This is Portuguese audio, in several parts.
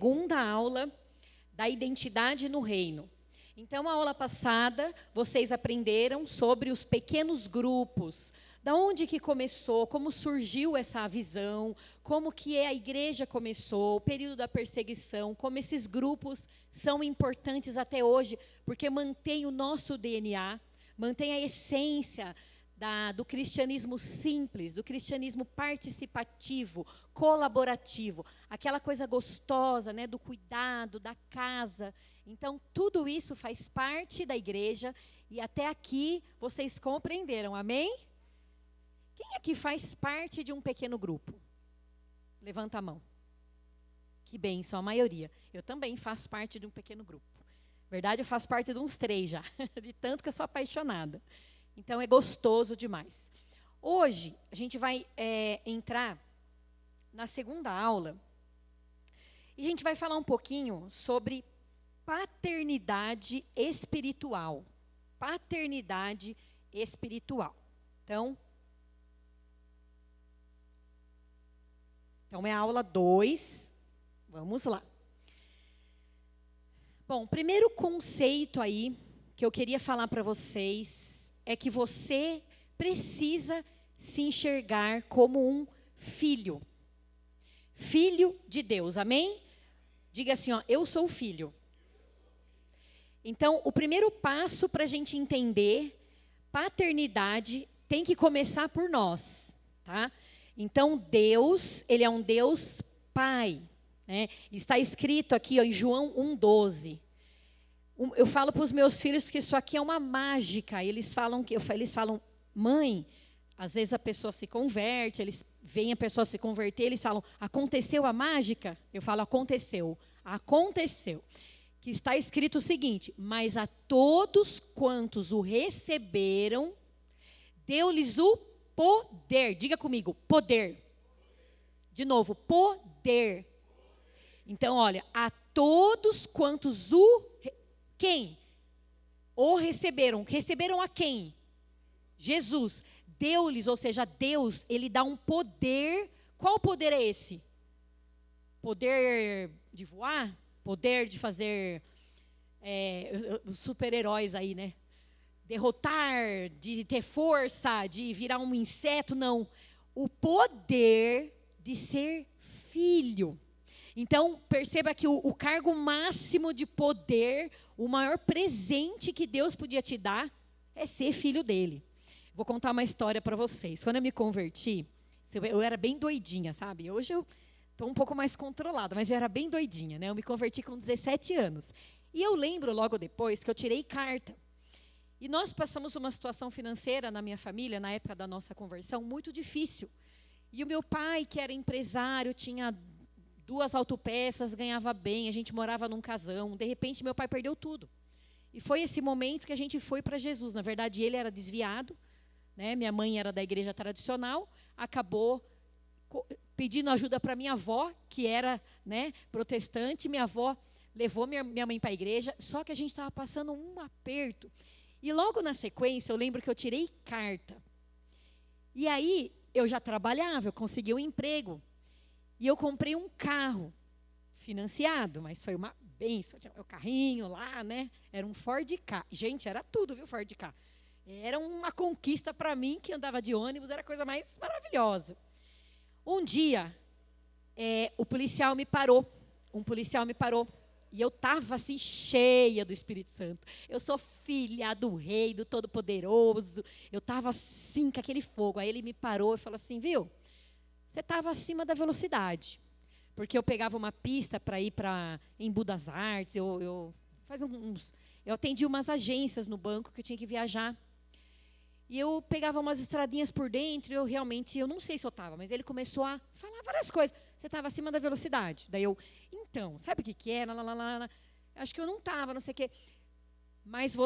Segunda aula da identidade no reino. Então, a aula passada, vocês aprenderam sobre os pequenos grupos, da onde que começou, como surgiu essa visão, como que a igreja começou, o período da perseguição, como esses grupos são importantes até hoje, porque mantém o nosso DNA, mantém a essência do cristianismo simples, do cristianismo participativo, colaborativo, aquela coisa gostosa, né, do cuidado, da casa. Então, tudo isso faz parte da igreja e até aqui vocês compreenderam, amém? Quem aqui faz parte de um pequeno grupo? Levanta a mão. Que bênção, a maioria. Eu também faço parte de um pequeno grupo. Na verdade, eu faço parte de uns 3 já, de tanto que eu sou apaixonada. Então, é gostoso demais. Hoje, a gente vai entrar na segunda aula e a gente vai falar um pouquinho sobre paternidade espiritual. Paternidade espiritual. Então é a aula 2. Vamos lá. Bom, o primeiro conceito aí que eu queria falar para vocês é que você precisa se enxergar como um filho. Filho de Deus, amém? Diga assim, ó, eu sou filho. Então, o primeiro passo para a gente entender paternidade tem que começar por nós, tá? Então, Deus, Ele é um Deus Pai, né? Está escrito aqui ó, em João 1,12. Eu falo para os meus filhos que isso aqui é uma mágica. Eles falam, mãe, às vezes a pessoa se converte, eles veem a pessoa se converter, eles falam, aconteceu a mágica? Eu falo, aconteceu. Aconteceu. Que está escrito o seguinte, mas a todos quantos o receberam, deu-lhes o poder. Diga comigo, poder. De novo, poder. Então, olha, a todos quantos quem? O receberam. Receberam a quem? Jesus. Deu-lhes, ou seja, Deus, Ele dá um poder. Qual poder é esse? Poder de voar? Poder de fazer super-heróis aí, né? Derrotar, de ter força, de virar um inseto, não. O poder de ser filho. Então, perceba que o cargo máximo de poder, o maior presente que Deus podia te dar, é ser filho dele. Vou contar uma história para vocês. Quando eu me converti, eu era bem doidinha, sabe? Hoje eu estou um pouco mais controlada, mas eu era bem doidinha, né? Eu me converti com 17 anos. E eu lembro logo depois que eu tirei carta. E nós passamos uma situação financeira na minha família, na época da nossa conversão, muito difícil. E o meu pai, que era empresário, tinha 2 autopeças, ganhava bem, a gente morava num casão. De repente, meu pai perdeu tudo. E foi esse momento que a gente foi para Jesus. Na verdade, ele era desviado, né? Minha mãe era da igreja tradicional, acabou pedindo ajuda para minha avó, que era, né, protestante. Minha avó levou minha mãe para a igreja, só que a gente estava passando um aperto. E logo na sequência, eu lembro que eu tirei carta. E aí, eu já trabalhava, eu consegui um emprego. E eu comprei um carro financiado, mas foi uma benção. Tinha o carrinho lá, né? Era um Ford Ka. Gente, era tudo, viu, Ford Ka. Era uma conquista para mim, que andava de ônibus, era a coisa mais maravilhosa. Um dia, o policial me parou. Um policial me parou. E eu estava assim, cheia do Espírito Santo. Eu sou filha do Rei, do Todo-Poderoso. Eu estava assim, com aquele fogo. Aí ele me parou e falou assim, viu? Você estava acima da velocidade. Porque eu pegava uma pista para ir para Embu das Artes. Eu atendi umas agências no banco que eu tinha que viajar. E eu pegava umas estradinhas por dentro, eu não sei se eu estava, mas ele começou a falar várias coisas. Você estava acima da velocidade. Daí então, sabe o que é? Acho que eu não estava, não sei o quê. Mas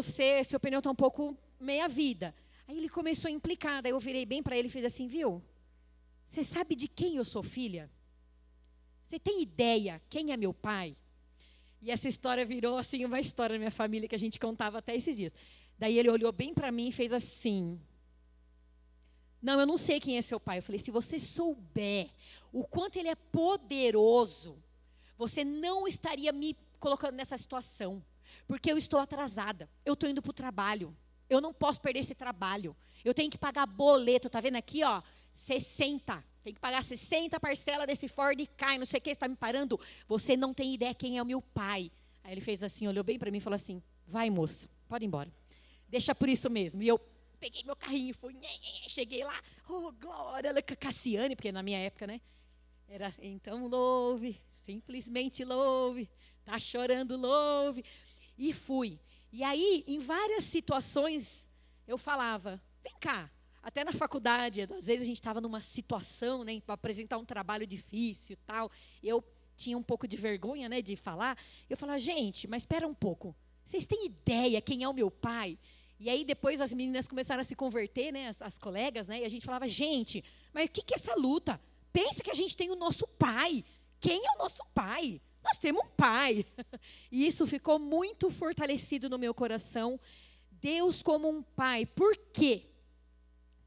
seu pneu está um pouco meia vida. Aí ele começou a implicar, daí eu virei bem para ele e fiz assim, viu? Você sabe de quem eu sou filha? Você tem ideia quem é meu pai? E essa história virou assim uma história na minha família que a gente contava até esses dias. Daí ele olhou bem para mim e fez assim. Não, eu não sei quem é seu pai. Eu falei, se você souber o quanto ele é poderoso, você não estaria me colocando nessa situação. Porque eu estou atrasada, eu estou indo para o trabalho, eu não posso perder esse trabalho. Eu tenho que pagar boleto, tá vendo aqui, ó, 60. Tem que pagar 60 parcelas desse Ford Ka, não sei o que, você está me parando. Você não tem ideia quem é o meu pai. Aí ele fez assim, olhou bem para mim e falou assim, vai moça, pode ir embora. Deixa por isso mesmo. E eu peguei meu carrinho e fui, cheguei lá, oh glória, ela Cassiane, porque na minha época, né, era então louve, simplesmente louve, tá chorando, louve. E fui. E aí, em várias situações, eu falava, vem cá, até na faculdade, às vezes a gente estava numa situação, né, para apresentar um trabalho difícil e tal, eu tinha um pouco de vergonha, né, de falar, eu falava, gente, mas espera um pouco, vocês têm ideia quem é o meu pai? E aí depois as meninas começaram a se converter, né, as colegas, né, e a gente falava, gente, mas o que é essa luta? Pensa que a gente tem o nosso pai. Quem é o nosso pai? Nós temos um pai. E isso ficou muito fortalecido no meu coração. Deus como um pai. Por quê?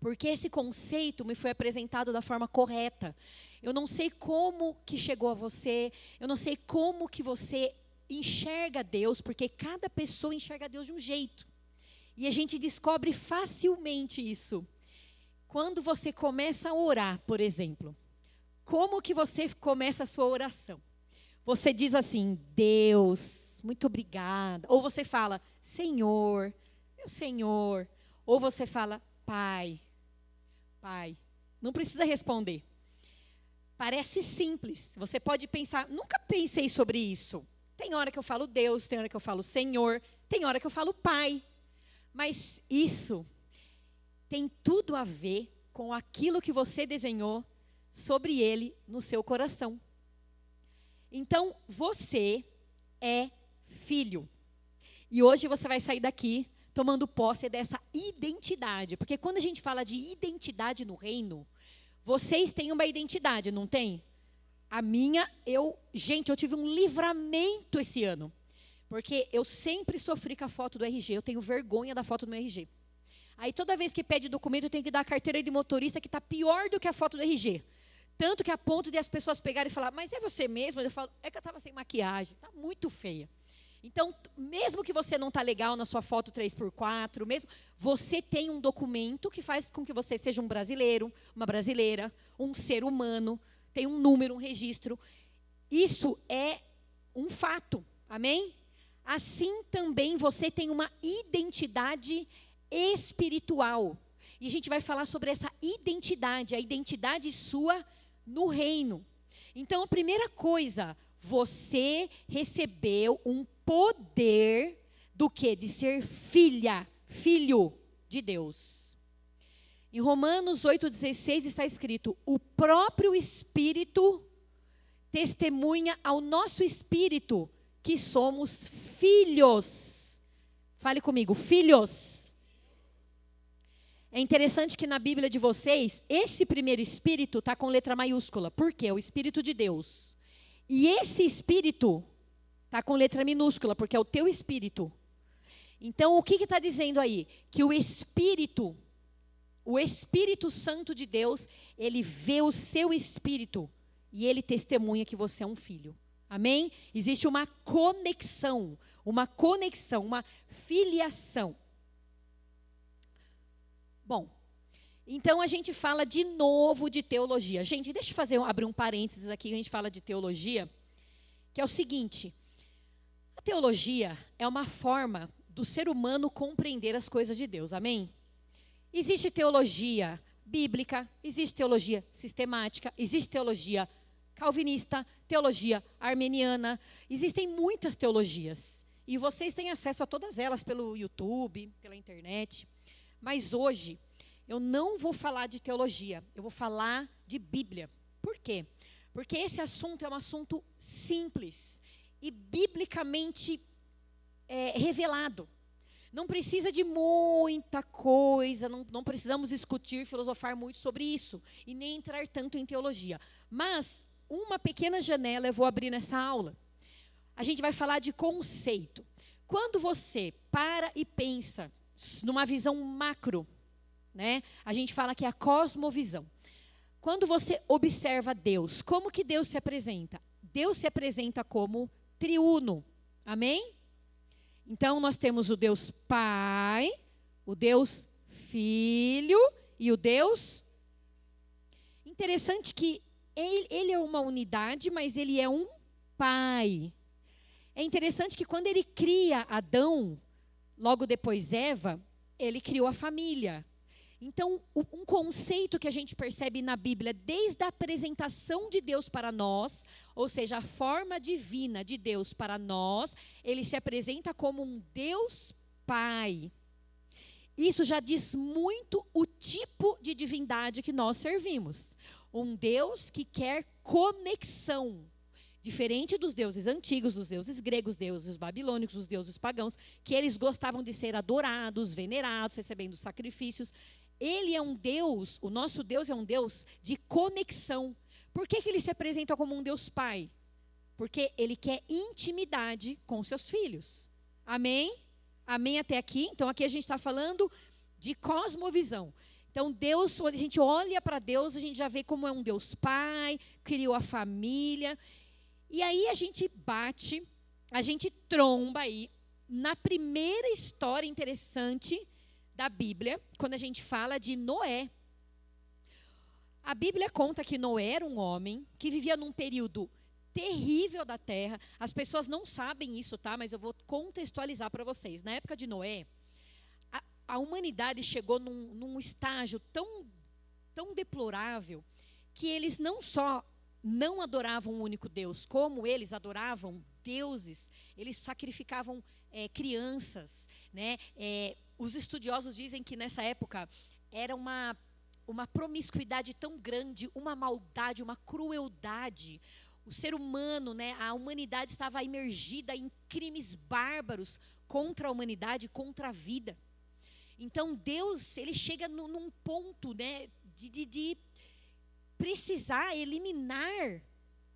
Porque esse conceito me foi apresentado da forma correta. Eu não sei como que chegou a você. Eu não sei como que você enxerga Deus. Porque cada pessoa enxerga Deus de um jeito. E a gente descobre facilmente isso. Quando você começa a orar, por exemplo. Como que você começa a sua oração? Você diz assim, Deus, muito obrigada. Ou você fala, Senhor, meu Senhor. Ou você fala, Pai, Pai. Não precisa responder. Parece simples. Você pode pensar, nunca pensei sobre isso. Tem hora que eu falo Deus, tem hora que eu falo Senhor, tem hora que eu falo Pai. Mas isso tem tudo a ver com aquilo que você desenhou sobre ele no seu coração. Então, você é filho. E hoje você vai sair daqui tomando posse dessa identidade. Porque quando a gente fala de identidade no reino, vocês têm uma identidade, não tem? A minha, gente, eu tive um livramento esse ano. Porque eu sempre sofri com a foto do RG. Eu tenho vergonha da foto do meu RG. Aí toda vez que pede documento, eu tenho que dar a carteira de motorista, que está pior do que a foto do RG. Tanto que a ponto de as pessoas pegarem e falar, mas é você mesmo? Eu falo, é que eu estava sem maquiagem, está muito feia. Então, mesmo que você não está legal na sua foto 3x4, mesmo, você tem um documento que faz com que você seja um brasileiro, uma brasileira, um ser humano, tem um número, um registro. Isso é um fato, amém? Assim também você tem uma identidade espiritual. E a gente vai falar sobre essa identidade, a identidade sua no reino. Então, a primeira coisa, você recebeu um poder do quê? De ser filho de Deus. Em Romanos 8,16 está escrito, o próprio Espírito testemunha ao nosso espírito que somos filhos. Fale comigo, filhos. É interessante que na Bíblia de vocês, esse primeiro Espírito está com letra maiúscula. Por quê? O Espírito de Deus. E esse Espírito está com letra minúscula, porque é o teu Espírito. Então, o que está dizendo aí? Que o Espírito Santo de Deus, ele vê o seu Espírito e ele testemunha que você é um filho. Amém? Existe uma conexão, uma filiação. Bom, então a gente fala de novo de teologia. Gente, deixa eu abrir um parênteses aqui, a gente fala de teologia, que é o seguinte, a teologia é uma forma do ser humano compreender as coisas de Deus, amém? Existe teologia bíblica, existe teologia sistemática, existe teologia calvinista, teologia armeniana, existem muitas teologias. E vocês têm acesso a todas elas pelo YouTube, pela internet. Mas hoje, eu não vou falar de teologia, eu vou falar de Bíblia. Por quê? Porque esse assunto é um assunto simples e biblicamente revelado. Não precisa de muita coisa, não precisamos discutir, filosofar muito sobre isso e nem entrar tanto em teologia. Mas uma pequena janela eu vou abrir nessa aula. A gente vai falar de conceito. Quando você para e pensa numa visão macro, né? A gente fala que é a cosmovisão. Quando você observa Deus, como que Deus se apresenta? Deus se apresenta como triuno. Amém? Então, nós temos o Deus Pai, o Deus Filho e o Deus... Interessante que ele é uma unidade, mas ele é um Pai. É interessante que quando ele cria Adão, logo depois Eva, ele criou a família. Então, um conceito que a gente percebe na Bíblia, desde a apresentação de Deus para nós, ou seja, a forma divina de Deus para nós, ele se apresenta como um Deus Pai. Isso já diz muito o tipo de divindade que nós servimos. Um Deus que quer conexão. Diferente dos deuses antigos, dos deuses gregos, deuses babilônicos, dos deuses pagãos, que eles gostavam de ser adorados, venerados, recebendo sacrifícios. Ele é um Deus, o nosso Deus é um Deus de conexão. Por que ele se apresenta como um Deus Pai? Porque ele quer intimidade com seus filhos. Amém? Amém até aqui? Então aqui a gente está falando de cosmovisão. Então Deus, quando a gente olha para Deus, a gente já vê como é um Deus Pai, criou a família. E aí a gente bate, a gente tromba aí na primeira história interessante da Bíblia, quando a gente fala de Noé. A Bíblia conta que Noé era um homem que vivia num período terrível da terra. As pessoas não sabem isso, tá? Mas eu vou contextualizar para vocês. Na época de Noé, a humanidade chegou num estágio tão deplorável que eles não só não adoravam um único Deus, como eles adoravam deuses, eles sacrificavam crianças, né? Os estudiosos dizem que nessa época era uma promiscuidade tão grande, uma maldade, uma crueldade. O ser humano, né, a humanidade estava imergida em crimes bárbaros contra a humanidade, contra a vida. Então Deus, ele chega num ponto, né, de precisar eliminar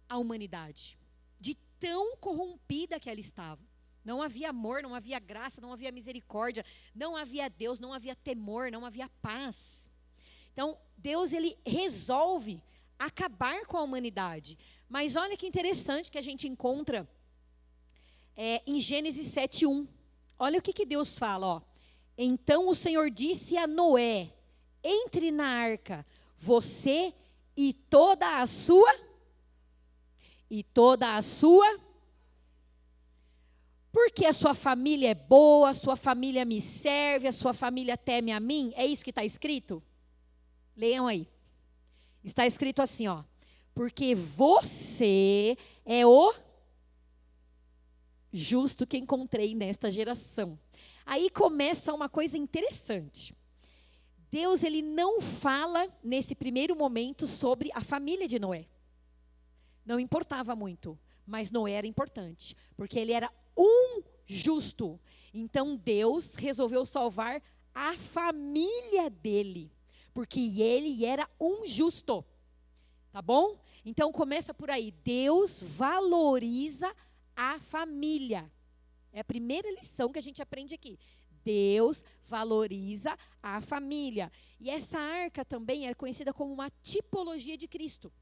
a humanidade, de tão corrompida que ela estava. Não havia amor, não havia graça, não havia misericórdia, não havia Deus, não havia temor, não havia paz. Então, Deus, ele resolve acabar com a humanidade. Mas olha que interessante que a gente encontra em Gênesis 7:1. Olha o que Deus fala, ó. Então o Senhor disse a Noé: entre na arca, você e toda a sua... Porque a sua família é boa, a sua família me serve, a sua família teme a mim. É isso que está escrito? Leiam aí. Está escrito assim, ó. Porque você é o justo que encontrei nesta geração. Aí começa uma coisa interessante. Deus, ele não fala nesse primeiro momento sobre a família de Noé. Não importava muito, mas Noé era importante, porque ele era um justo. Então Deus resolveu salvar a família dele, porque ele era um justo. Tá bom? Então começa por aí. Deus valoriza a família. É a primeira lição que a gente aprende aqui. Deus valoriza a família. E essa arca também é conhecida como uma tipologia de Cristo.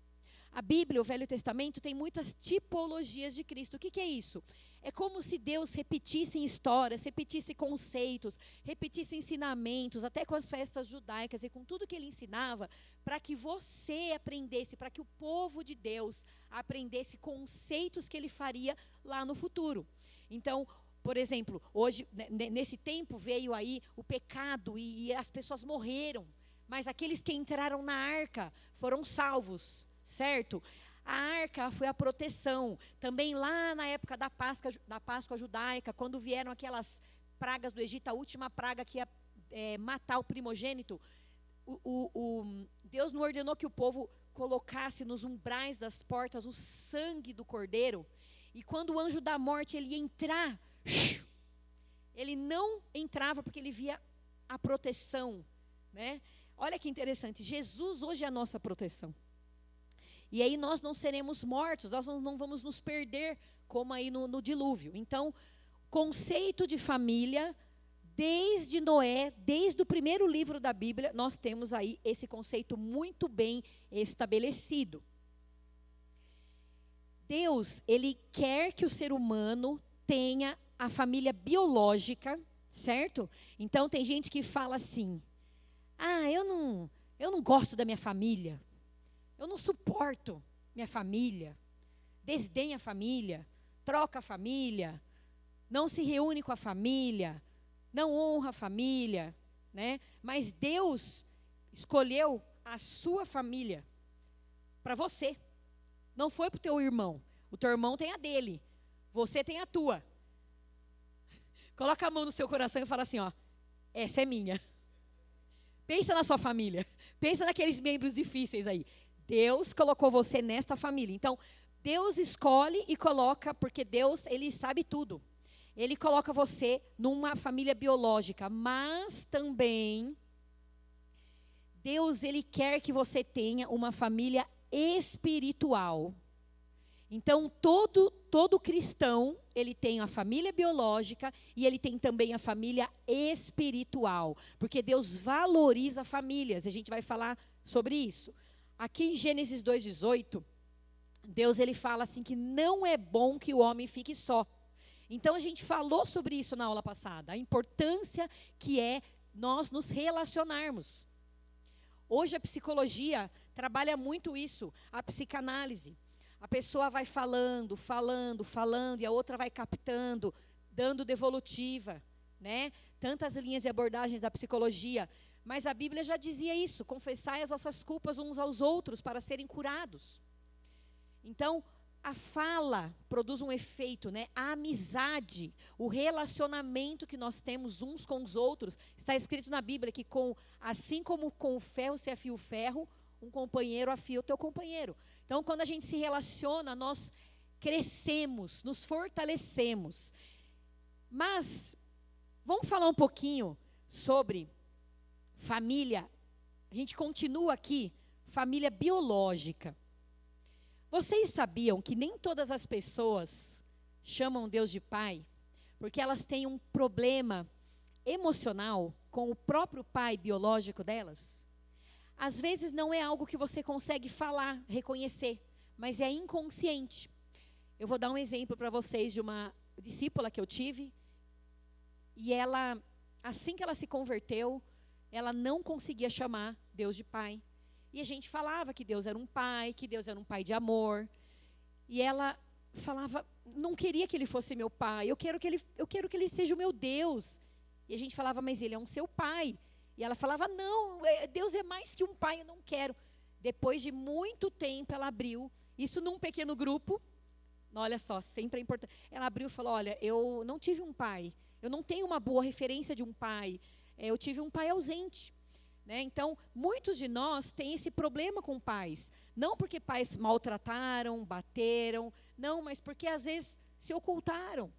A Bíblia, o Velho Testamento, tem muitas tipologias de Cristo. O que é isso? É como se Deus repetisse histórias, repetisse conceitos, repetisse ensinamentos, até com as festas judaicas e com tudo que ele ensinava, para que você aprendesse, para que o povo de Deus aprendesse conceitos que ele faria lá no futuro. Então, por exemplo, hoje, nesse tempo veio aí o pecado e as pessoas morreram, mas aqueles que entraram na arca foram salvos, certo? A arca foi a proteção. Também lá na época da Páscoa judaica, quando vieram aquelas pragas do Egito, a última praga que ia matar o primogênito, Deus não ordenou que o povo colocasse nos umbrais das portas o sangue do cordeiro. E quando o anjo da morte ele ia entrar, ele não entrava porque ele via a proteção, né? Olha que interessante, Jesus hoje é a nossa proteção. E aí nós não seremos mortos, nós não vamos nos perder como aí no dilúvio. Então, conceito de família, desde Noé, desde o primeiro livro da Bíblia, nós temos aí esse conceito muito bem estabelecido. Deus, Ele quer que o ser humano tenha a família biológica, certo? Então, tem gente que fala assim, eu não gosto da minha família, eu não suporto minha família, desdenha a família, troca a família, não se reúne com a família, não honra a família, né? Mas Deus escolheu a sua família para você. Não foi para o teu irmão. O teu irmão tem a dele. Você tem a tua. Coloca a mão no seu coração e fala assim, ó, essa é minha. Pensa na sua família. Pensa naqueles membros difíceis aí. Deus colocou você nesta família. Então, Deus escolhe e coloca, porque Deus, Ele sabe tudo. Ele coloca você numa família biológica, mas também Deus, Ele quer que você tenha uma família espiritual. Então, todo cristão, ele tem a família biológica e ele tem também a família espiritual. Porque Deus valoriza famílias, a gente vai falar sobre isso. Aqui em Gênesis 2,18, Deus, ele fala assim que não é bom que o homem fique só. Então, a gente falou sobre isso na aula passada, a importância que é nós nos relacionarmos. Hoje a psicologia trabalha muito isso, a psicanálise. A pessoa vai falando, e a outra vai captando, dando devolutiva, né? Tantas linhas e abordagens da psicologia. Mas a Bíblia já dizia isso, confessai as vossas culpas uns aos outros para serem curados. Então, a fala produz um efeito, né? A amizade, o relacionamento que nós temos uns com os outros, está escrito na Bíblia que assim como com o ferro se afia o ferro, um companheiro afia o teu companheiro. Então, quando a gente se relaciona, nós crescemos, nos fortalecemos. Mas, vamos falar um pouquinho sobre família. A gente continua aqui, família biológica. Vocês sabiam que nem todas as pessoas chamam Deus de pai, porque elas têm um problema emocional com o próprio pai biológico delas? Às vezes não é algo que você consegue falar, reconhecer, mas é inconsciente. Eu vou dar um exemplo para vocês de uma discípula que eu tive, e ela, assim que ela se converteu, ela não conseguia chamar Deus de pai. E a gente falava que Deus era um pai, que Deus era um pai de amor. E ela falava, não queria que ele fosse meu pai, eu quero que ele seja o meu Deus. E a gente falava, mas ele é um seu pai. E ela falava, não, Deus é mais que um pai, eu não quero. Depois de muito tempo, ela abriu, isso num pequeno grupo, olha só, sempre é importante. Ela abriu e falou, olha, eu não tive um pai, eu não tenho uma boa referência de um pai, eu tive um pai ausente. Né? Então, muitos de nós têm esse problema com pais. Não porque pais maltrataram, bateram, não, mas porque às vezes se ocultaram,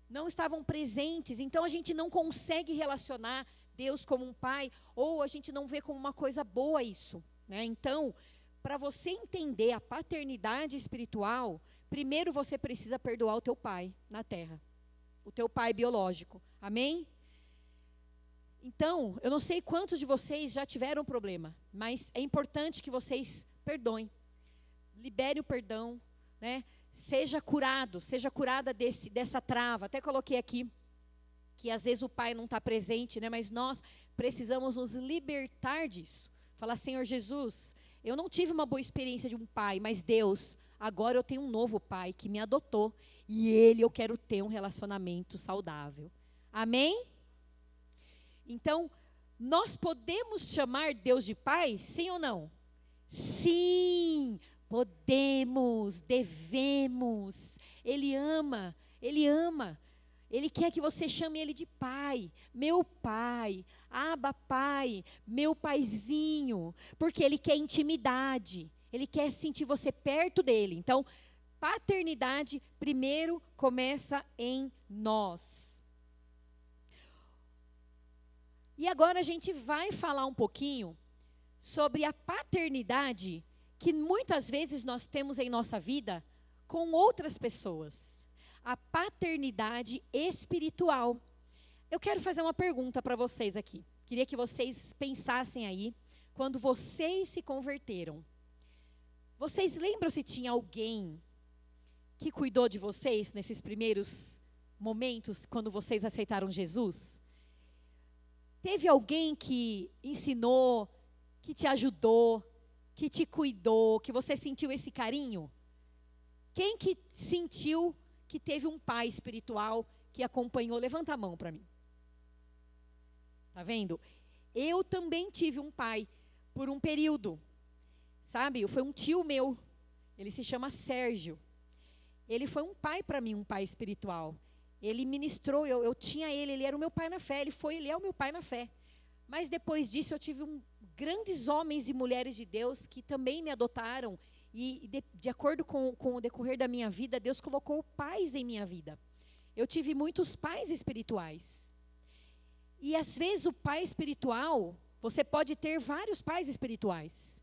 não estavam presentes. Então, a gente não consegue relacionar Deus como um pai, ou a gente não vê como uma coisa boa isso. Né? Então, para você entender a paternidade espiritual, primeiro você precisa perdoar o teu pai na terra. O teu pai biológico. Amém? Então, eu não sei quantos de vocês já tiveram problema, mas é importante que vocês perdoem. Libere o perdão, né? Seja curada dessa trava. Até coloquei aqui que às vezes o pai não está presente, né? Mas nós precisamos nos libertar disso. Falar, Senhor Jesus, eu não tive uma boa experiência de um pai, mas Deus, agora eu tenho um novo pai que me adotou e eu quero ter um relacionamento saudável. Amém? Então, nós podemos chamar Deus de pai, sim ou não? Sim, podemos, devemos. Ele ama. Ele quer que você chame ele de pai, meu pai, Abba pai, meu paizinho, porque ele quer intimidade, ele quer sentir você perto dele. Então, paternidade primeiro começa em nós. E agora a gente vai falar um pouquinho sobre a paternidade que muitas vezes nós temos em nossa vida com outras pessoas. A paternidade espiritual. Eu quero fazer uma pergunta para vocês aqui. Queria que vocês pensassem aí, quando vocês se converteram. Vocês lembram se tinha alguém que cuidou de vocês nesses primeiros momentos, quando vocês aceitaram Jesus? Teve alguém que ensinou, que te ajudou, que te cuidou, que você sentiu esse carinho? Quem que sentiu que teve um pai espiritual que acompanhou? Levanta a mão para mim. Tá vendo? Eu também tive um pai por um período. Sabe? Foi um tio meu. Ele se chama Sérgio. Ele foi um pai para mim, um pai espiritual. Ele ministrou, eu tinha ele era o meu pai na fé. Ele é o meu pai na fé. Mas depois disso eu tive grandes homens e mulheres de Deus que também me adotaram. E de acordo com o decorrer da minha vida, Deus colocou pais em minha vida. Eu tive muitos pais espirituais. E às vezes o pai espiritual, você pode ter vários pais espirituais.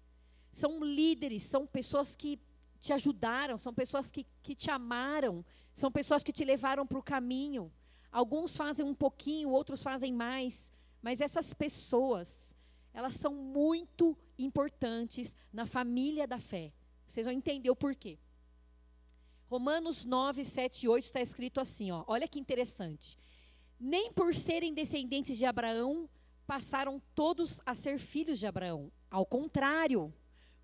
São líderes, são pessoas que te ajudaram, são pessoas que te amaram, são pessoas que te levaram para o caminho. Alguns fazem um pouquinho, outros fazem mais. Mas essas pessoas, elas são muito importantes na família da fé. Vocês vão entender o porquê. Romanos 9, 7 e 8 está escrito assim, ó. Olha que interessante. Nem por serem descendentes de Abraão, passaram todos a ser filhos de Abraão. Ao contrário,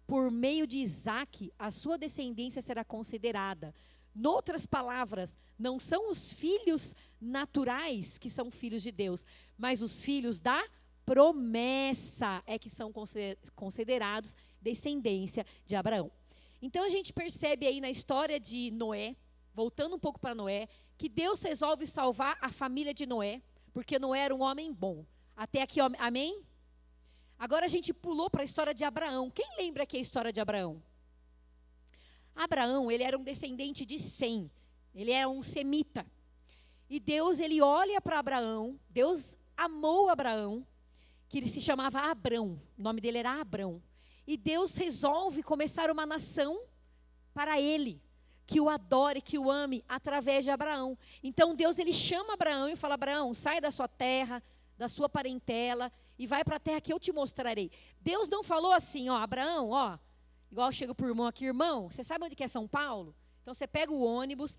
por meio de Isaque, a sua descendência será considerada. Noutras palavras, não são os filhos naturais que são filhos de Deus, mas os filhos da promessa é que são considerados descendência de Abraão. Então a gente percebe aí na história de Noé, voltando um pouco para Noé, que Deus resolve salvar a família de Noé, porque Noé era um homem bom. Até aqui, amém? Agora a gente pulou para a história de Abraão. Quem lembra aqui a história de Abraão? Abraão, ele era um descendente de Sem. Ele era um semita. E Deus, ele olha para Abraão. Deus amou Abraão, que ele se chamava Abrão. O nome dele era Abrão. E Deus resolve começar uma nação para ele, que o adore, que o ame, através de Abraão. Então Deus, ele chama Abraão e fala: Abraão, sai da sua terra, da sua parentela, e vai para a terra que eu te mostrarei. Deus não falou assim, ó, Abraão, ó, igual eu chego para o irmão aqui, irmão, você sabe onde que é São Paulo? Então você pega o ônibus,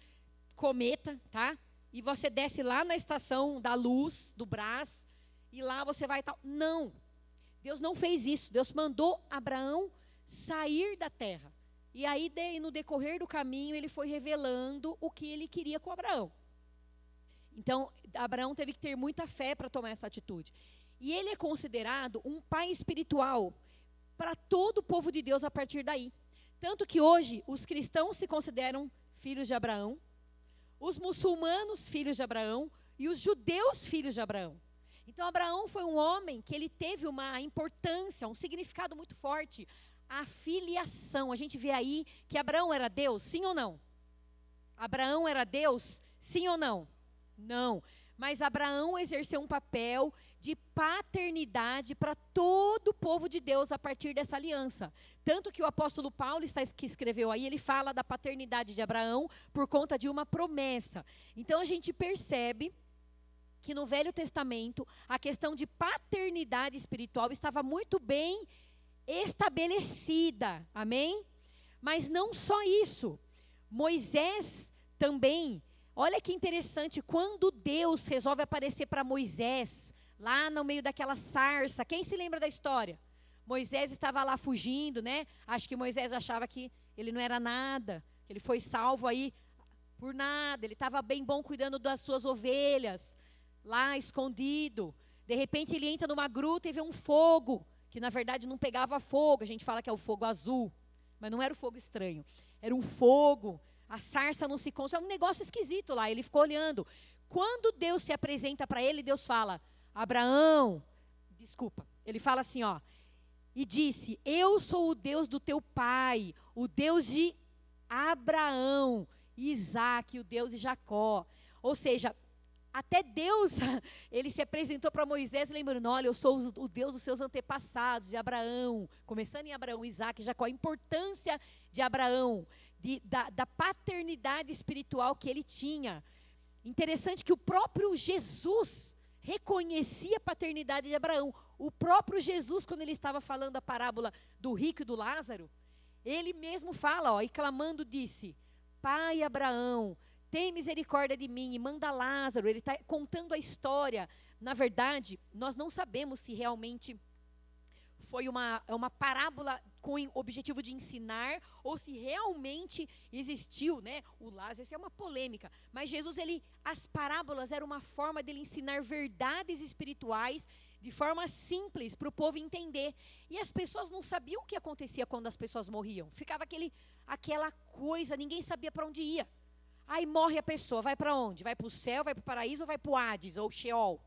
Cometa, tá? E você desce lá na estação da Luz, do Brás, e lá você vai tal. Não, Deus não fez isso. Deus mandou Abraão sair da terra. E aí, no decorrer do caminho, ele foi revelando o que ele queria com Abraão. Então, Abraão teve que ter muita fé para tomar essa atitude. E ele é considerado um pai espiritual para todo o povo de Deus a partir daí. Tanto que hoje, os cristãos se consideram filhos de Abraão, os muçulmanos filhos de Abraão e os judeus filhos de Abraão. Então, Abraão foi um homem que ele teve uma importância, um significado muito forte. A filiação, a gente vê aí que Abraão era Deus, sim ou não? Abraão era Deus, sim ou não? Não, mas Abraão exerceu um papel de paternidade para todo o povo de Deus a partir dessa aliança. Tanto que o apóstolo Paulo, que escreveu aí, ele fala da paternidade de Abraão por conta de uma promessa. Então a gente percebe que no Velho Testamento a questão de paternidade espiritual estava muito bem estabelecida, amém? Mas não só isso, Moisés também, olha que interessante, quando Deus resolve aparecer para Moisés, lá no meio daquela sarça, quem se lembra da história? Moisés estava lá fugindo, né? Acho que Moisés achava que ele não era nada, que ele foi salvo aí por nada, ele estava bem bom cuidando das suas ovelhas, lá escondido. De repente ele entra numa gruta e vê um fogo, que na verdade não pegava fogo, a gente fala que é o fogo azul, mas não era o fogo estranho, era um fogo, a sarça não se consome, é um negócio esquisito lá, ele ficou olhando. Quando Deus se apresenta para ele, Deus fala, Abraão, ele fala assim, ó, e disse, eu sou o Deus do teu pai, o Deus de Abraão, Isaque, o Deus de Jacó. Ou seja, até Deus, ele se apresentou para Moisés, lembrando, olha, eu sou o Deus dos seus antepassados, de Abraão, começando em Abraão, Isaque, Jacó, a importância de Abraão, da paternidade espiritual que ele tinha. Interessante que o próprio Jesus reconhecia a paternidade de Abraão. O próprio Jesus, quando ele estava falando a parábola do rico e do Lázaro, ele mesmo fala, ó, e clamando disse, pai Abraão, tem misericórdia de mim e manda Lázaro. Ele está contando a história. Na verdade, nós não sabemos se realmente foi uma parábola com o objetivo de ensinar, ou se realmente existiu, né, o Lázaro. Essa é uma polêmica. Mas Jesus, as parábolas eram uma forma dele ensinar verdades espirituais de forma simples para o povo entender. E as pessoas não sabiam o que acontecia quando as pessoas morriam. Ficava aquela coisa, ninguém sabia para onde ia. Aí morre a pessoa, vai para onde? Vai para o céu, vai para o paraíso ou vai para o Hades ou Sheol?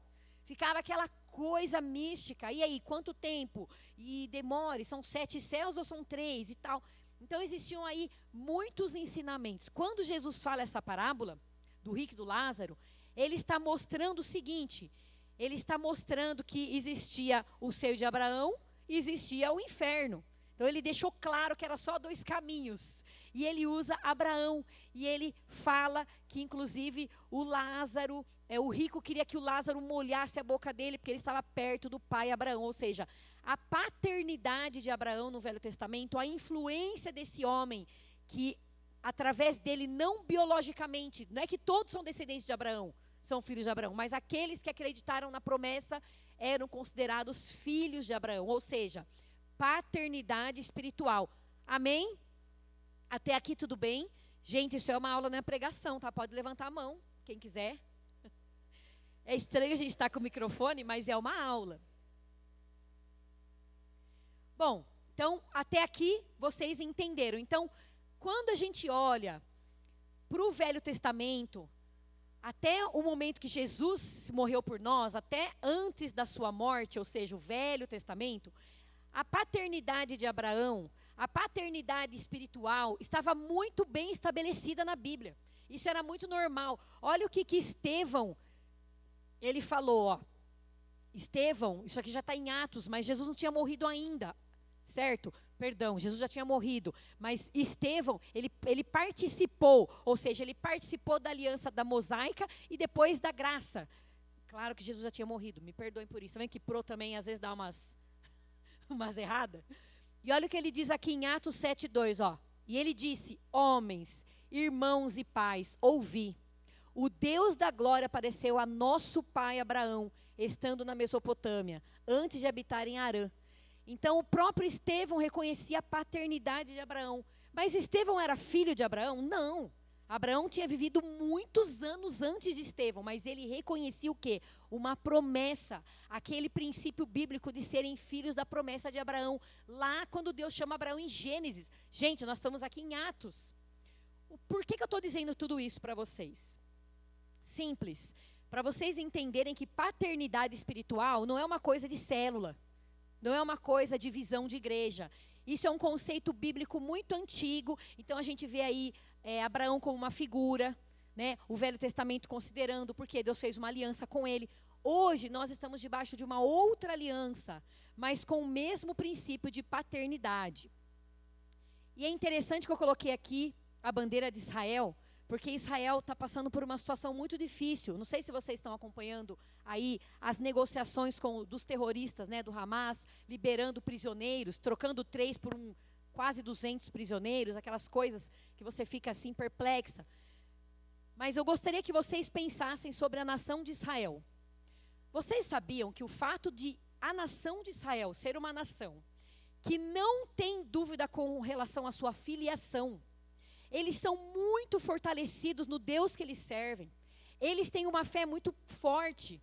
Ficava aquela coisa mística. E aí, quanto tempo? E demore, são 7 céus ou são 3 e tal? Então existiam aí muitos ensinamentos. Quando Jesus fala essa parábola do rico e do Lázaro, ele está mostrando o seguinte: ele está mostrando que existia o seio de Abraão e existia o inferno. Então ele deixou claro que era só 2 caminhos. E ele usa Abraão. E ele fala que inclusive o Lázaro, o rico queria que o Lázaro molhasse a boca dele, porque ele estava perto do pai Abraão. Ou seja, a paternidade de Abraão no Velho Testamento, a influência desse homem, que através dele, não biologicamente, não é que todos são descendentes de Abraão, são filhos de Abraão, mas aqueles que acreditaram na promessa eram considerados filhos de Abraão. Ou seja, paternidade espiritual. Amém? Até aqui tudo bem? Gente, isso é uma aula, não é pregação, tá? Pode levantar a mão, quem quiser. É estranho a gente estar com o microfone, mas é uma aula. Bom, então, até aqui vocês entenderam. Então, quando a gente olha para o Velho Testamento, até o momento que Jesus morreu por nós, até antes da sua morte, ou seja, o Velho Testamento, a paternidade de Abraão, a paternidade espiritual, estava muito bem estabelecida na Bíblia. Isso era muito normal. Olha o que Estevão, ele falou, ó. Estevão, isso aqui já está em Atos, mas Jesus não tinha morrido ainda, certo? Perdão, Jesus já tinha morrido, mas Estevão, ele participou, ou seja, ele participou da aliança da mosaica e depois da graça. Claro que Jesus já tinha morrido, me perdoem por isso. Tá vendo que pro também às vezes dá umas erradas? E olha o que ele diz aqui em Atos 7:2, ó. E ele disse: homens, irmãos e pais, ouvi. O Deus da glória apareceu a nosso pai Abraão, estando na Mesopotâmia, antes de habitar em Harã. Então o próprio Estevão reconhecia a paternidade de Abraão. Mas Estevão era filho de Abraão? Não. Abraão tinha vivido muitos anos antes de Estevão, mas ele reconhecia o quê? Uma promessa, aquele princípio bíblico de serem filhos da promessa de Abraão, lá quando Deus chama Abraão em Gênesis. Gente, nós estamos aqui em Atos. Por que eu estou dizendo tudo isso para vocês? Simples, para vocês entenderem que paternidade espiritual não é uma coisa de célula, não é uma coisa de visão de igreja. Isso é um conceito bíblico muito antigo. Então a gente vê aí Abraão como uma figura, né? O Velho Testamento considerando, porque Deus fez uma aliança com ele. Hoje nós estamos debaixo de uma outra aliança, mas com o mesmo princípio de paternidade. E é interessante que eu coloquei aqui a bandeira de Israel, porque Israel está passando por uma situação muito difícil. Não sei se vocês estão acompanhando aí as negociações dos terroristas, né, do Hamas, liberando prisioneiros, trocando 3 por quase 200 prisioneiros, aquelas coisas que você fica assim perplexa. Mas eu gostaria que vocês pensassem sobre a nação de Israel. Vocês sabiam que o fato de a nação de Israel ser uma nação que não tem dúvida com relação à sua filiação, eles são muito fortalecidos no Deus que eles servem. Eles têm uma fé muito forte.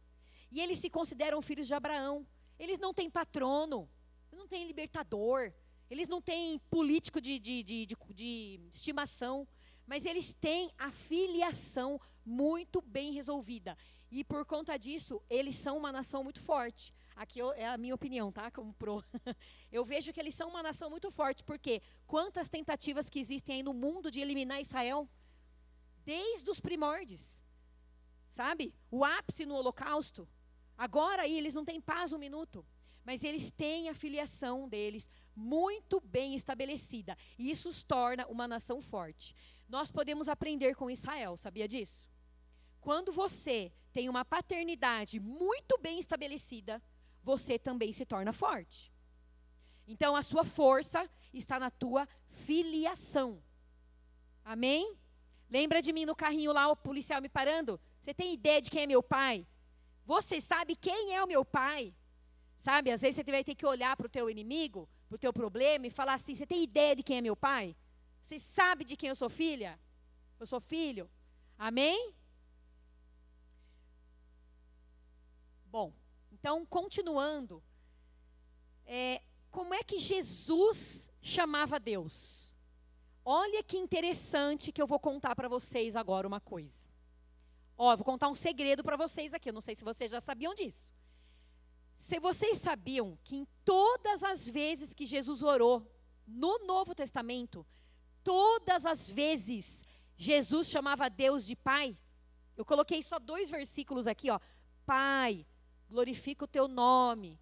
E eles se consideram filhos de Abraão. Eles não têm patrono, não têm libertador, eles não têm político de estimação. Mas eles têm a filiação muito bem resolvida. E por conta disso, eles são uma nação muito forte. Aqui é a minha opinião, tá? Como pro. Eu vejo que eles são uma nação muito forte, porque quantas tentativas que existem aí no mundo de eliminar Israel? Desde os primórdios, sabe? O ápice no Holocausto. Agora aí eles não têm paz um minuto, mas eles têm a filiação deles muito bem estabelecida. E isso os torna uma nação forte. Nós podemos aprender com Israel, sabia disso? Quando você tem uma paternidade muito bem estabelecida, você também se torna forte. Então, a sua força está na tua filiação. Amém? Lembra de mim no carrinho lá, o policial me parando? Você tem ideia de quem é meu pai? Você sabe quem é o meu pai? Sabe, às vezes você vai ter que olhar para o teu inimigo, para o teu problema e falar assim, você tem ideia de quem é meu pai? Você sabe de quem eu sou filha? Eu sou filho. Amém? Bom, então, continuando. Como é que Jesus chamava Deus? Olha que interessante que eu vou contar para vocês agora uma coisa. Eu vou contar um segredo para vocês aqui. Eu não sei se vocês já sabiam disso. Se vocês sabiam que em todas as vezes que Jesus orou no Novo Testamento, todas as vezes Jesus chamava Deus de Pai? Eu coloquei só 2 versículos aqui, ó. Pai, glorifica o teu nome.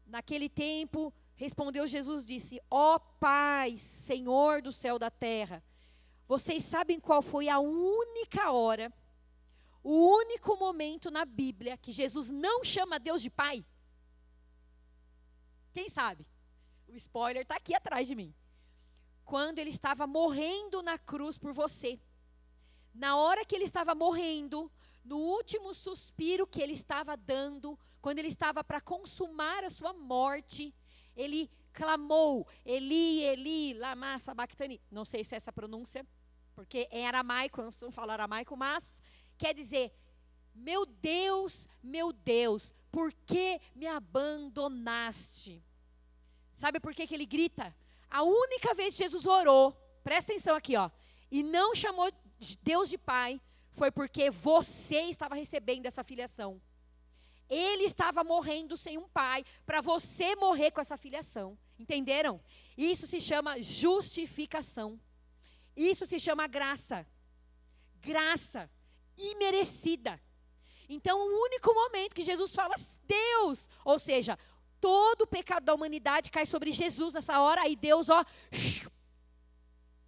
Naquele tempo, respondeu Jesus, disse, ó Pai, Senhor do céu e da terra. Vocês sabem qual foi a única hora, o único momento na Bíblia que Jesus não chama Deus de Pai? Quem sabe? O spoiler está aqui atrás de mim. Quando ele estava morrendo na cruz por você. Na hora que ele estava morrendo, no último suspiro que ele estava dando, quando ele estava para consumar a sua morte, ele clamou, Eli, Eli, lama sabachthani. Não sei se é essa a pronúncia, porque é aramaico, não preciso falar aramaico, mas quer dizer, meu Deus, por que me abandonaste? Sabe por que ele grita? A única vez que Jesus orou, presta atenção aqui, ó, e não chamou Deus de Pai, foi porque você estava recebendo essa filiação. Ele estava morrendo sem um pai, para você morrer com essa filiação. Entenderam? Isso se chama justificação. Isso se chama graça. Graça imerecida. Então, o único momento que Jesus fala Deus, ou seja, todo o pecado da humanidade cai sobre Jesus nessa hora, aí Deus,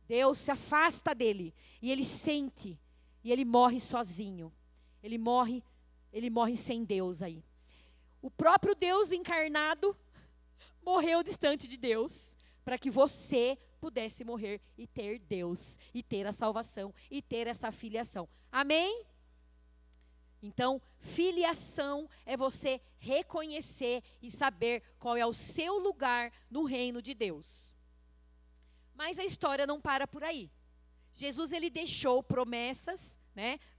Deus se afasta dele, e ele sente, e ele morre sozinho. Ele morre sem Deus aí. O próprio Deus encarnado morreu distante de Deus, para que você pudesse morrer e ter Deus, e ter a salvação, e ter essa filiação. Amém? Então, filiação é você reconhecer e saber qual é o seu lugar no reino de Deus. Mas a história não para por aí. Jesus, ele deixou promessas,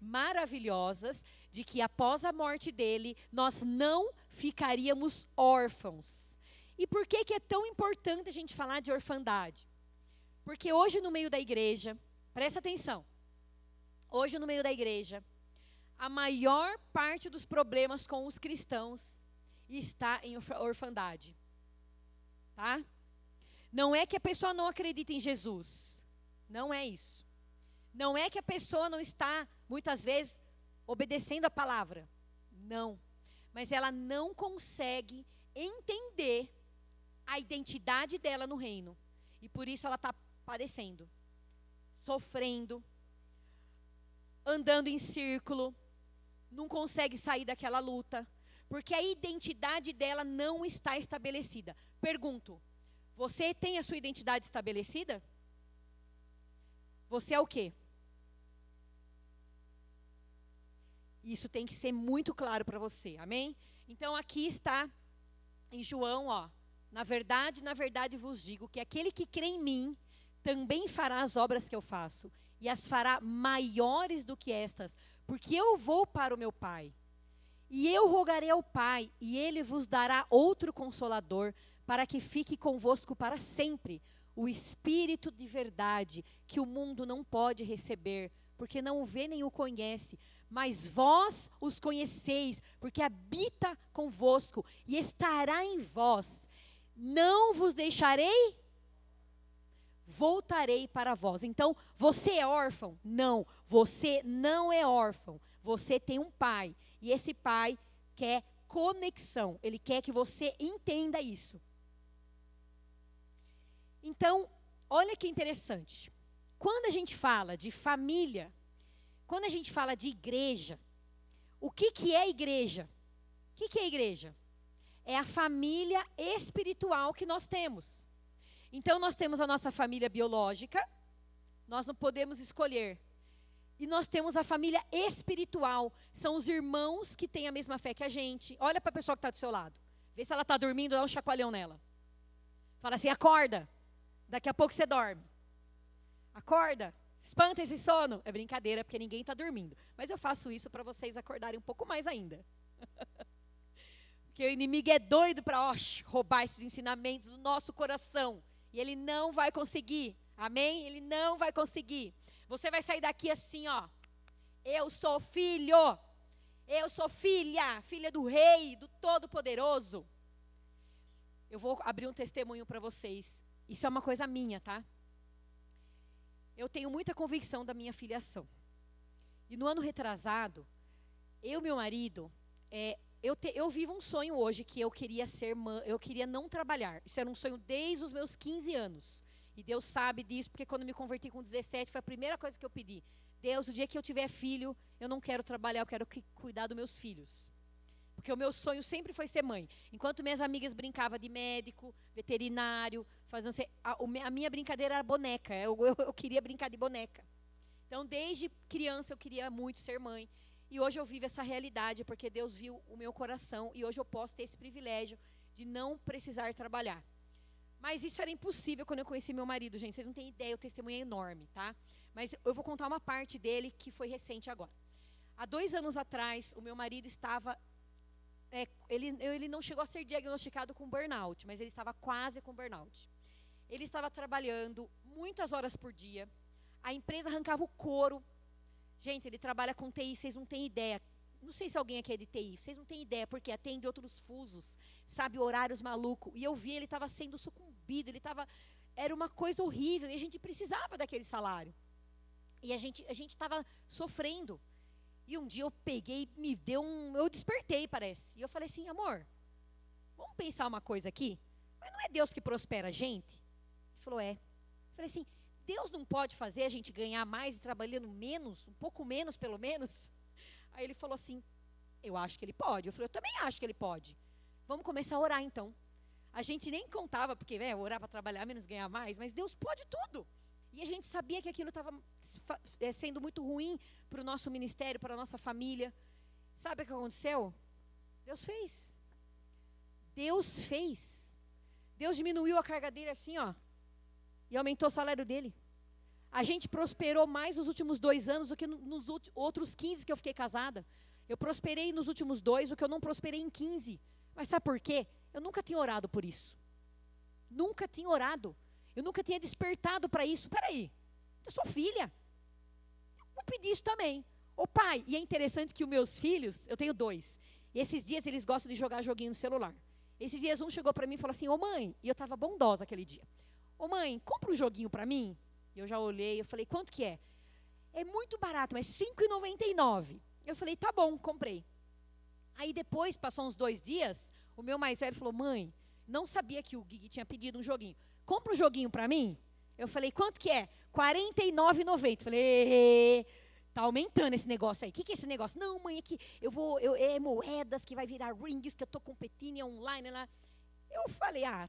maravilhosas, de que após a morte dele, nós não ficaríamos órfãos. E por que é tão importante a gente falar de orfandade? Porque hoje no meio da igreja, presta atenção, hoje no meio da igreja, a maior parte dos problemas com os cristãos está em orfandade. Tá? Não é que a pessoa não acredita em Jesus. Não é isso. Não é que a pessoa não está, muitas vezes, obedecendo a palavra. Não. Mas ela não consegue entender a identidade dela no reino. E por isso ela está padecendo, sofrendo, andando em círculo, não consegue sair daquela luta, porque a identidade dela não está estabelecida. Pergunto, você tem a sua identidade estabelecida? Você é o quê? Isso tem que ser muito claro para você, amém? Então aqui está em João, na verdade vos digo que aquele que crê em mim também fará as obras que eu faço, e as fará maiores do que estas, porque eu vou para o meu Pai. E eu rogarei ao Pai, e Ele vos dará outro Consolador, para que fique convosco para sempre, o Espírito de verdade, que o mundo não pode receber, porque não o vê nem o conhece, mas vós os conheceis, porque habita convosco, e estará em vós. Não vos deixarei, voltarei para vós. Então, você é órfão? Não, você não é órfão. Você tem um pai, e esse pai quer conexão. Ele quer que você entenda isso. Então, olha que interessante. Quando a gente fala de família, quando a gente fala de igreja, o que é igreja? O que é igreja? É a família espiritual que nós temos. Então, nós temos a nossa família biológica. Nós não podemos escolher. E nós temos a família espiritual. São os irmãos que têm a mesma fé que a gente. Olha para a pessoa que está do seu lado. Vê se ela está dormindo, dá um chacoalhão nela. Fala assim, acorda. Daqui a pouco você dorme. Acorda. Espanta esse sono. É brincadeira, porque ninguém está dormindo. Mas eu faço isso para vocês acordarem um pouco mais ainda. Porque o inimigo é doido para roubar esses ensinamentos do nosso coração. E ele não vai conseguir. Amém? Ele não vai conseguir. Você vai sair daqui assim, ó. Eu sou filho. Eu sou filha. Filha do rei, do todo-poderoso. Eu vou abrir um testemunho para vocês. Isso é uma coisa minha, tá? Eu tenho muita convicção da minha filiação. E no ano retrasado, eu e meu marido, eu vivo um sonho hoje que eu queria ser mãe, eu queria não trabalhar. Isso era um sonho desde os meus 15 anos. E Deus sabe disso, porque quando me converti com 17, foi a primeira coisa que eu pedi. Deus, o dia que eu tiver filho, eu não quero trabalhar, eu quero cuidar dos meus filhos. Porque o meu sonho sempre foi ser mãe. Enquanto minhas amigas brincavam de médico, veterinário, a minha brincadeira era boneca. Eu queria brincar de boneca. Então, desde criança, eu queria muito ser mãe. E hoje eu vivo essa realidade, porque Deus viu o meu coração. E hoje eu posso ter esse privilégio de não precisar trabalhar. Mas isso era impossível quando eu conheci meu marido, gente. Vocês não têm ideia, o testemunho é enorme, tá? Mas eu vou contar uma parte dele que foi recente agora. Há 2 anos atrás, o meu marido estava... ele não chegou a ser diagnosticado com burnout, mas ele estava quase com burnout. Ele estava trabalhando muitas horas por dia. A empresa arrancava o couro. Gente, ele trabalha com TI, vocês não têm ideia. Não sei se alguém aqui é de TI, vocês não têm ideia, porque atende outros fusos, sabe, horários malucos. E eu vi, ele estava sendo sucumbido, era uma coisa horrível, e a gente precisava daquele salário. E a gente estava sofrendo. E um dia eu peguei, eu despertei, parece. E eu falei assim, amor, vamos pensar uma coisa aqui? Mas não é Deus que prospera a gente? Ele falou, é. Eu falei assim, Deus não pode fazer a gente ganhar mais e trabalhando menos, um pouco menos pelo menos? Aí ele falou assim, eu acho que ele pode. Eu falei, eu também acho que ele pode. Vamos começar a orar então. A gente nem contava, porque orar para trabalhar menos, ganhar mais, mas Deus pode tudo. E a gente sabia que aquilo estava sendo muito ruim para o nosso ministério, para a nossa família. Sabe o que aconteceu? Deus fez. Deus fez. Deus diminuiu a carga dele assim, ó, e aumentou o salário dele. A gente prosperou mais nos últimos 2 anos do que nos outros 15 que eu fiquei casada. Eu prosperei nos últimos 2 o que eu não prosperei em 15. Mas sabe por quê? Eu nunca tinha orado por isso. Nunca tinha orado. Eu nunca tinha despertado para isso. Peraí, eu sou filha. Eu vou pedir isso também. Ô pai, e é interessante que os meus filhos, eu tenho 2. E esses dias eles gostam de jogar joguinho no celular. Esses dias um chegou para mim e falou assim, ô mãe, e eu estava bondosa aquele dia. Ô mãe, compra um joguinho para mim. Eu já olhei, eu falei, quanto que é? É muito barato, mas R$5,99. Eu falei, tá bom, comprei. Aí depois, passou uns 2 dias, o meu mais velho falou, mãe, não sabia que o Gui tinha pedido um joguinho. Compra um joguinho para mim? Eu falei, quanto que é? R$49,90. Falei, tá aumentando esse negócio aí. O que é esse negócio? Não, mãe, é que é moedas que vai virar rings, que eu tô competindo online lá. Eu falei, é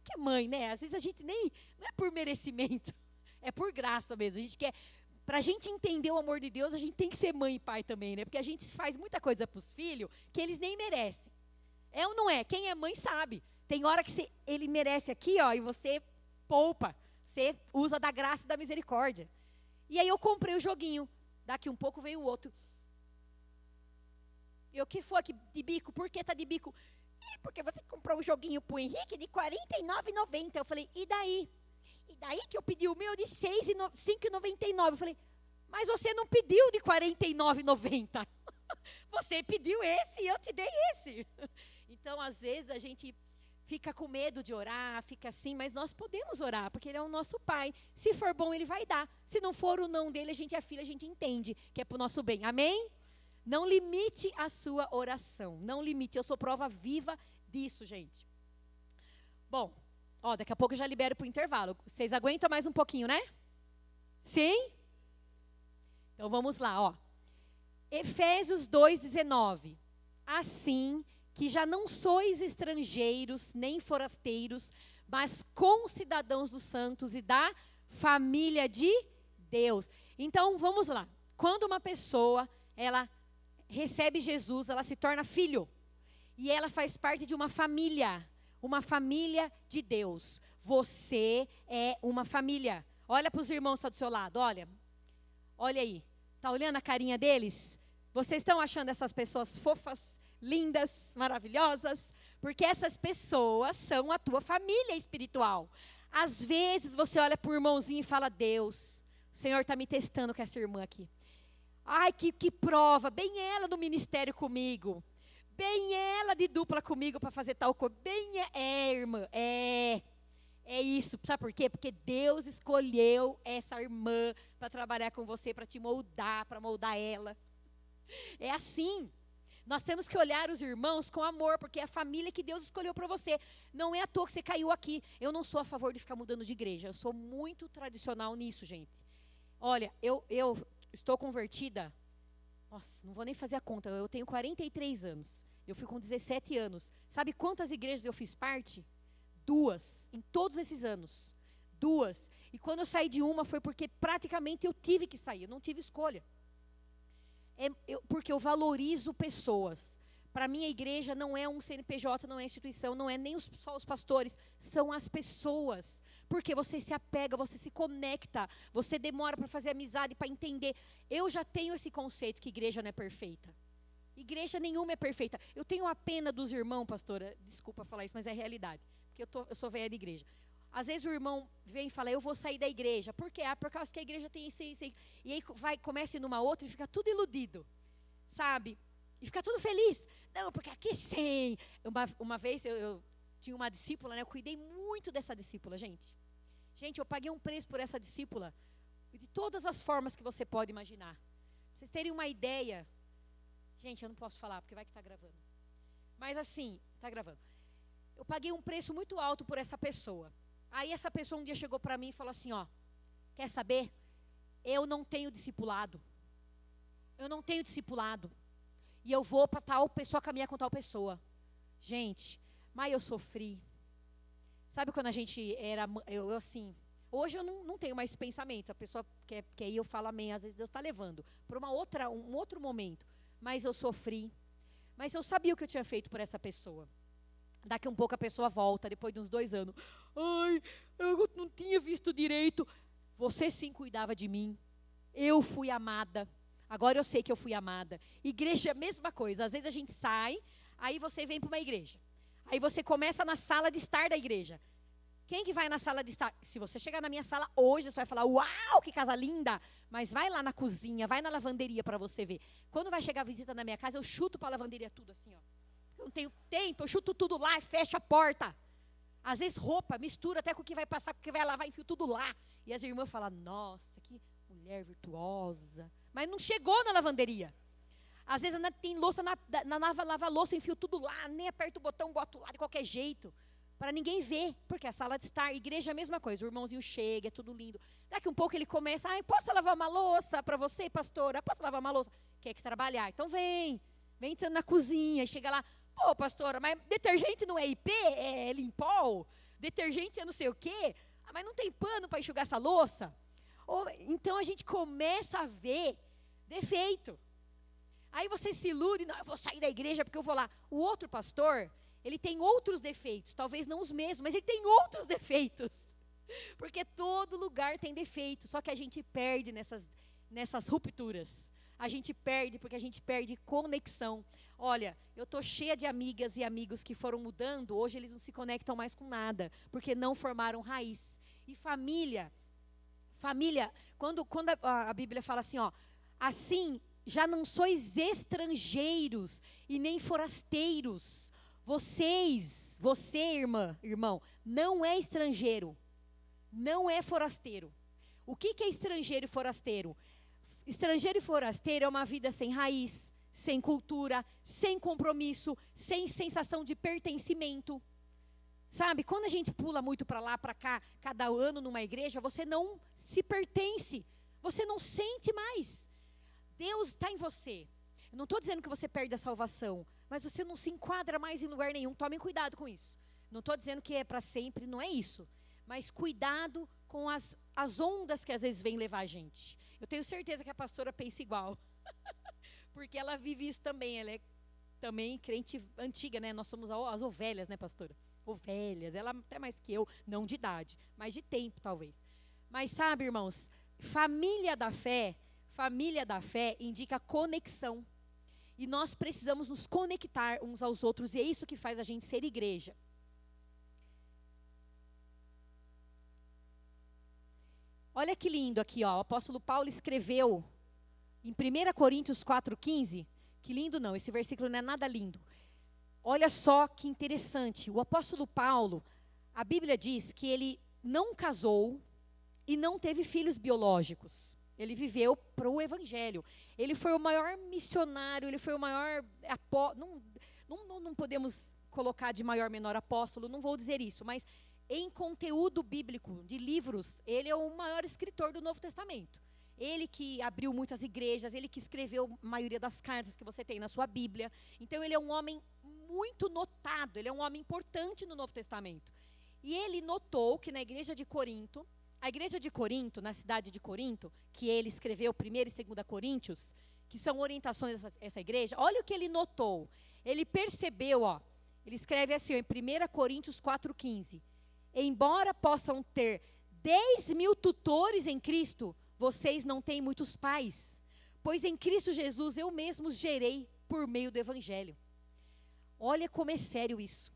que é mãe, né? Às vezes a gente nem, não é por merecimento. É por graça mesmo. A gente quer, pra gente entender o amor de Deus, a gente tem que ser mãe e pai também, né? Porque a gente faz muita coisa pros filhos que eles nem merecem. É ou não é? Quem é mãe sabe. Tem hora que ele merece aqui, ó, e você poupa. Você usa da graça e da misericórdia. E aí eu comprei o joguinho. Daqui um pouco veio o outro. E o que foi aqui de bico? Por que tá de bico? Porque você comprou um joguinho pro Henrique de R$49,90. Eu falei, e daí? E daí que eu pedi o meu de R$5,99. Eu falei, mas você não pediu de R$49,90. Você pediu esse e eu te dei esse. Então, às vezes, a gente fica com medo de orar, fica assim, mas nós podemos orar, porque Ele é o nosso Pai. Se for bom, Ele vai dar. Se não for o não dele, a gente é filho, a gente entende que é para o nosso bem. Amém? Não limite a sua oração. Não limite. Eu sou prova viva disso, gente. Bom, daqui a pouco eu já libero para o intervalo. Vocês aguentam mais um pouquinho, né? Sim? Então vamos lá, ó. Efésios 2,19. Assim que já não sois estrangeiros nem forasteiros, mas concidadãos dos santos e da família de Deus. Então, vamos lá. Quando uma pessoa, ela recebe Jesus, ela se torna filho. E ela faz parte de uma família de Deus. Você é uma família. Olha para os irmãos que estão do seu lado, olha aí. Está olhando a carinha deles? Vocês estão achando essas pessoas fofas, lindas, maravilhosas? Porque essas pessoas são a tua família espiritual. Às vezes você olha para o irmãozinho e fala, Deus, o Senhor está me testando com essa irmã aqui. Ai, que prova, bem ela no ministério comigo. Bem ela de dupla comigo para fazer tal coisa. Irmã, é isso. Sabe por quê? Porque Deus escolheu essa irmã para trabalhar com você, para te moldar, para moldar ela. É assim. Nós temos que olhar os irmãos com amor, porque é a família que Deus escolheu para você. Não é à toa que você caiu aqui. Eu não sou a favor de ficar mudando de igreja. Eu sou muito tradicional nisso, gente. Olha, eu estou convertida. Nossa, não vou nem fazer a conta. Eu tenho 43 anos. Eu fui com 17 anos. Sabe quantas igrejas eu fiz parte? 2, em todos esses anos. 2. E quando eu saí de uma foi porque praticamente eu tive que sair. Eu não tive escolha. Porque eu valorizo pessoas. Para mim a igreja não é um CNPJ, não é instituição, não é nem só os pastores, são as pessoas. Porque você se apega, você se conecta, você demora para fazer amizade, para entender. Eu já tenho esse conceito que igreja não é perfeita. Igreja nenhuma é perfeita. Eu tenho a pena dos irmãos, pastora, desculpa falar isso, mas é a realidade. Porque eu sou velha de igreja. Às vezes o irmão vem e fala, eu vou sair da igreja. Por quê? Por causa que a igreja tem isso. E aí começa em uma outra e fica tudo iludido. Sabe? E fica tudo feliz. Não, porque aqui sim. Uma vez eu tinha uma discípula, né? Eu cuidei muito dessa discípula, gente. Gente, eu paguei um preço por essa discípula. De todas as formas que você pode imaginar. Pra vocês terem uma ideia. Gente, eu não posso falar, porque vai que está gravando. Mas assim, está gravando. Eu paguei um preço muito alto por essa pessoa. Aí essa pessoa um dia chegou para mim e falou assim, ó, quer saber? Eu não tenho discipulado. Eu não tenho discipulado. E eu vou para tal pessoa caminhar com tal pessoa. Gente, mas eu sofri. Sabe quando a gente era, eu assim, hoje eu não tenho mais esse pensamento. A pessoa quer ir, eu falo amém. Às vezes Deus está levando para um outro momento. Mas eu sofri. Mas eu sabia o que eu tinha feito por essa pessoa. Daqui a um pouco a pessoa volta, depois de uns 2 anos. Ai, eu não tinha visto direito. Você sim cuidava de mim. Eu fui amada. Agora eu sei que eu fui amada. Igreja é a mesma coisa. Às vezes a gente sai, aí você vem para uma igreja. Aí você começa na sala de estar da igreja. Quem que vai na sala de estar? Se você chegar na minha sala hoje, você vai falar, uau, que casa linda. Mas vai lá na cozinha, vai na lavanderia para você ver. Quando vai chegar a visita na minha casa, eu chuto para a lavanderia tudo assim, ó. Eu não tenho tempo, eu chuto tudo lá e fecho a porta. Às vezes roupa, mistura até com o que vai passar, com o que vai lavar, enfio tudo lá. E as irmãs falam, nossa, que mulher virtuosa. Mas não chegou na lavanderia. Às vezes tem louça na lava-louça, enfio tudo lá, nem aperto o botão, boto lá de qualquer jeito. Para ninguém ver, porque a sala de estar, igreja é a mesma coisa. O irmãozinho chega, é tudo lindo. Daqui um pouco ele começa, posso lavar uma louça para você, pastora? Posso lavar uma louça? Quer que trabalhar? Então vem entrando na cozinha, e chega lá, pô, pastora, mas detergente não é IP, é Limpol? Detergente é não sei o quê? Mas não tem pano para enxugar essa louça? Então a gente começa a ver defeito. Aí você se ilude, não, eu vou sair da igreja porque eu vou lá. O outro pastor, ele tem outros defeitos, talvez não os mesmos, mas ele tem outros defeitos. Porque todo lugar tem defeito, só que a gente perde nessas rupturas. A gente perde porque a gente perde conexão. Olha, eu estou cheia de amigas e amigos que foram mudando, hoje eles não se conectam mais com nada, porque não formaram raiz. E família, quando a Bíblia fala assim, ó, assim já não sois estrangeiros e nem forasteiros. Você, irmão, não é estrangeiro, não é forasteiro. O que é estrangeiro e forasteiro? Estrangeiro e forasteiro é uma vida sem raiz, sem cultura, sem compromisso, sem sensação de pertencimento. Sabe, quando a gente pula muito para lá, para cá, cada ano numa igreja, você não se pertence, você não sente mais. Deus está em você. Eu não estou dizendo que você perde a salvação, mas você não se enquadra mais em lugar nenhum. Tomem cuidado com isso. Não estou dizendo que é para sempre, não é isso. Mas cuidado com as ondas que às vezes vêm levar a gente. Eu tenho certeza que a pastora pensa igual. Porque ela vive isso também. Ela é também crente antiga, né? Nós somos as ovelhas, né, pastora? Ovelhas. Ela até mais que eu, não de idade, mas de tempo, talvez. Mas sabe, irmãos, família da fé indica conexão. E nós precisamos nos conectar uns aos outros, e é isso que faz a gente ser igreja. Olha que lindo aqui, ó. O apóstolo Paulo escreveu em 1 Coríntios 4,15. Que lindo não, esse versículo não é nada lindo. Olha só que interessante. O apóstolo Paulo, a Bíblia diz que ele não casou e não teve filhos biológicos. Ele viveu para o evangelho. Ele foi o maior missionário, ele foi o maior apóstolo. Não podemos colocar de maior menor apóstolo, não vou dizer isso, mas em conteúdo bíblico, de livros, ele é o maior escritor do Novo Testamento. Ele que abriu muitas igrejas, ele que escreveu a maioria das cartas que você tem na sua Bíblia. Então ele é um homem muito notado, ele é um homem importante no Novo Testamento. E ele notou que na igreja de Corinto, a igreja de Corinto, na cidade de Corinto, que ele escreveu 1 e 2 Coríntios, que são orientações dessa igreja, olha o que ele notou. Ele percebeu, ó, ele escreve assim, ó, em 1 Coríntios 4,15. Embora possam ter 10.000 tutores em Cristo, vocês não têm muitos pais, pois em Cristo Jesus eu mesmo os gerei por meio do evangelho. Olha como é sério isso.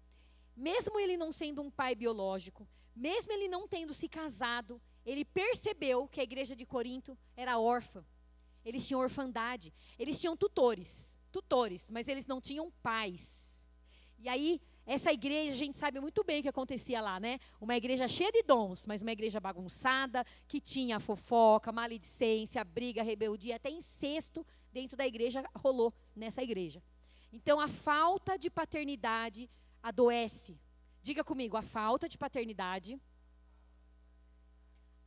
Mesmo ele não sendo um pai biológico, mesmo ele não tendo se casado, ele percebeu que a igreja de Corinto era órfã. Eles tinham orfandade, eles tinham tutores, mas eles não tinham pais. E aí, essa igreja, a gente sabe muito bem o que acontecia lá, né? Uma igreja cheia de dons, mas uma igreja bagunçada, que tinha fofoca, maledicência, briga, rebeldia, até incesto dentro da igreja rolou nessa igreja. Então, a falta de paternidade adoece. Diga comigo, a falta de paternidade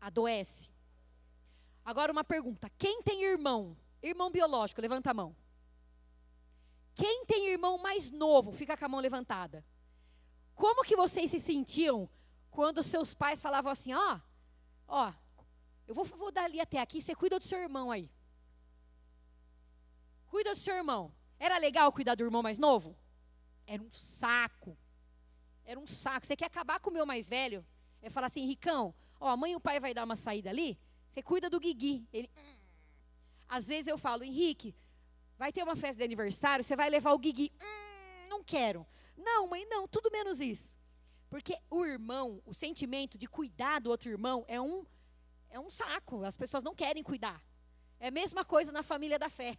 adoece. Agora uma pergunta, quem tem irmão? Irmão biológico, levanta a mão. Quem tem irmão mais novo, fica com a mão levantada. Como que vocês se sentiam quando seus pais falavam assim, ó, eu vou dali até aqui, você cuida do seu irmão aí. Cuida do seu irmão. Era legal cuidar do irmão mais novo? Era um saco. Era um saco. Você quer acabar com o meu mais velho? É falar assim, Ricão, ó, a mãe e o pai vai dar uma saída ali, você cuida do Guigui. Ele, Às vezes eu falo, Henrique, vai ter uma festa de aniversário, você vai levar o Guigui. Não quero. Não, mãe, não, tudo menos isso. Porque o irmão, o sentimento de cuidar do outro irmão é um saco. As pessoas não querem cuidar. É a mesma coisa na família da fé.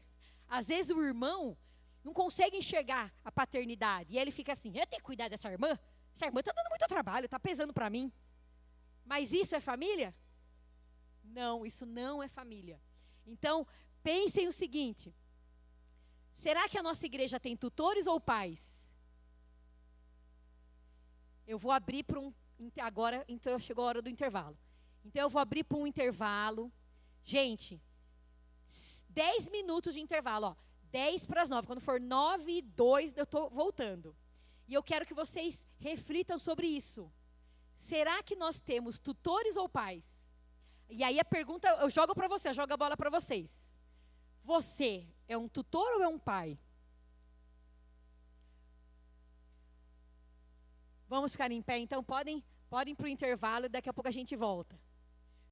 Às vezes o irmão não consegue enxergar a paternidade. E ele fica assim, eu tenho que cuidar dessa irmã? Essa irmã está dando muito trabalho, está pesando para mim. Mas isso é família? Não, isso não é família. Então, pensem o seguinte. Será que a nossa igreja tem tutores ou pais? Eu vou abrir para agora, então chegou a hora do intervalo. Então eu vou abrir para um intervalo. Gente, 10 minutos de intervalo, ó. 10 para as 9. Quando for 9:02, eu estou voltando. E eu quero que vocês reflitam sobre isso. Será que nós temos tutores ou pais? E aí a pergunta, eu jogo para você, eu jogo a bola para vocês. Você é um tutor ou é um pai? Vamos ficar em pé, então podem ir para o intervalo e daqui a pouco a gente volta.